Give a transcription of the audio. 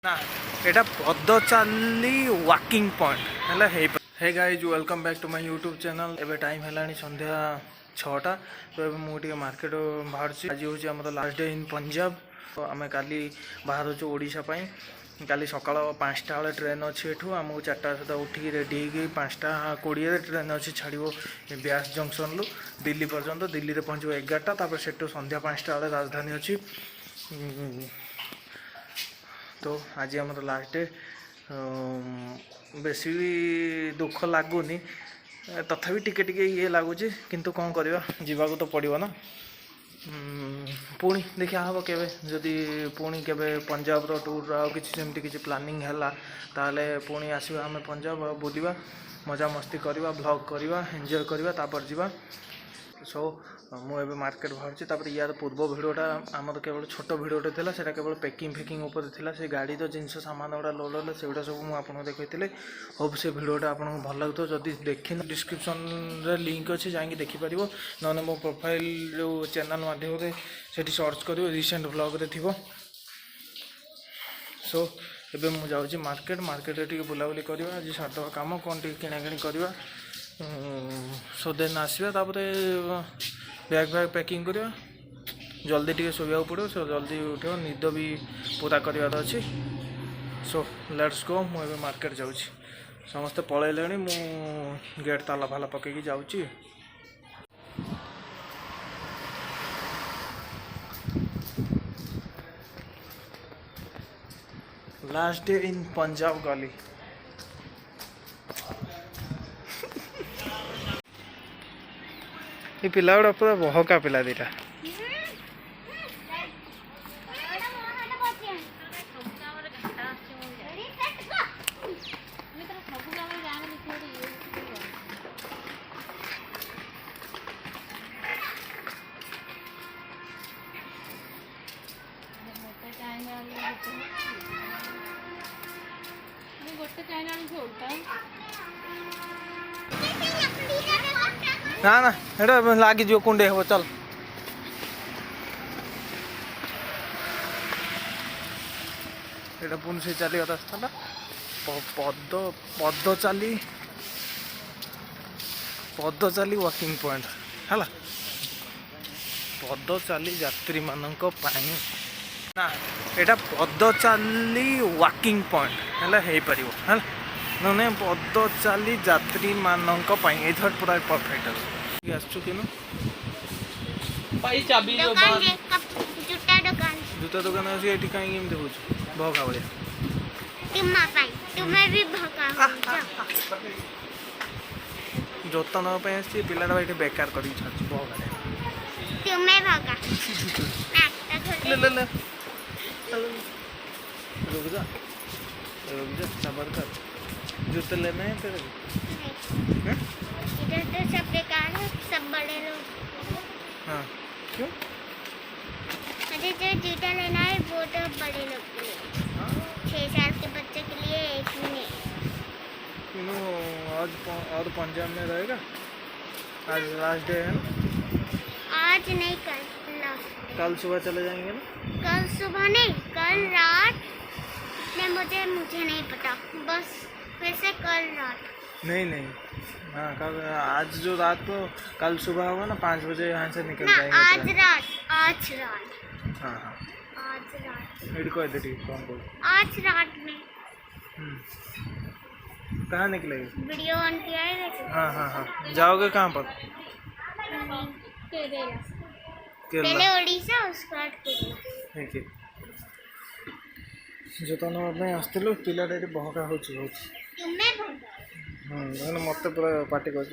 ना एटा पदचाली walking point है hey guys welcome back to my YouTube channel. एबे time है संध्या 6टा। तो ये मुझे मार्केट बाहर आज हूँ आम लास्ट डे इन पंजाब। तो आम काली बाहर ओडिशा काली सकाल 5टा बेले ट्रेन अच्छी एठू आमको 4टा सुधा उठिक रेडी हो 5टा 20 ट्रेन अच्छी छाड़ो ब्यास जंक्शन रु दिल्ली पर्यंत। दिल्ली में पहुँचो 11टा। तापर से संध्या 5टा बेले राजधानी अच्छी। तो आज आम लास्ट डे बेसी भी दुख लगुनि तथापि टिके टिके ये लगुच किंतु कौन करवा जीवाक तो पड़ो ना। पुणी देखा हम के जदि पुणी के पंजाब टूर आ कि प्लानिंग है ताले पुणी आसवा आम पंजाब बुलवा मजा मस्ती करवा ब्लॉग करवा एंजॉय करवा तापर जीवा। सो मुझे मार्केट बाहर यार पूर्व भिडटा आम केवल छोट भिडटे था से केवल पैकिंग फैकिंग उपर था से गाड़ी तो जिनस सामान गुड़ा लोड है से सब मुझे देखी। होप से भिडटा आपको भल लगे जदि देखी डिस्क्रिप्शन लिंक अच्छे जाकि देखिपर ना मो प्रोफाइल जो चैनल मध्यम से सर्च कर रिसेंट ब्लॉग थी। सो एबे मु जाऊँ मार्केट मार्केट बुलाबुली करवा आज सारदवा कम कौन किणाकिणी करवा। सो देन आसवा बैग बैग पैकिंग करवा जल्दी टी शोया पड़ो। सो जल्दी उठ निद भी पूरा करार अच्छी। सो लेट्स गो मुझे मार्केट जाऊँ समस्ते पलैले मु गेट ताला फाला पकईकि जाऊँगी। लास्ट डे इन पंजाब गली ये पिला गुड़ा पूरा बहका पिला दीटा ना ना एटा लगी जो कुंडे हम चल एटा पुणी से चलिए रास्ता पदचाली वाकिंग पॉइंट है पदचाली यात्री मानक ना एटा पदचाली वाकिंग पॉइंट है ना पदचाली यात्री मानक इधर पूरा परफेक्ट आसचु कि जूता दुकान आज ये कहीं भगा भाया जोता नापी आसी पिलाटा ये बेकार कर रुक जा सबर कर जूते लेना है तेरे इधर तो सब बेकार है, सब बड़े लोग। हाँ क्यों? मुझे जो जूता लेना है वो तो बड़े लोग के लिए 6 साल के बच्चे के लिए एक ही नहीं। क्यों आज और पंजाब में रहेगा? आज लास्ट डे है ना? आज नहीं कल कल सुबह चले जाएंगे ना? कल सुबह नहीं कल रात मुझे नहीं पता बस वैसे कल रात नहीं हाँ कल आज जो रात को कल सुबह होगा ना 5 बजे यहाँ से निकल जाएंगे। आज रात हाँ आज रात कौन बोल आज रात में कहाँ निकलेगी? वीडियो ऑन किया है वैसे। हाँ जाओगे कहाँ पर? पहले ओडिशा उसके बाद केरला। ठीक है जोता ना आसलु पिलाटा बहका हो तुम्हें मत पूरा पार्टी कर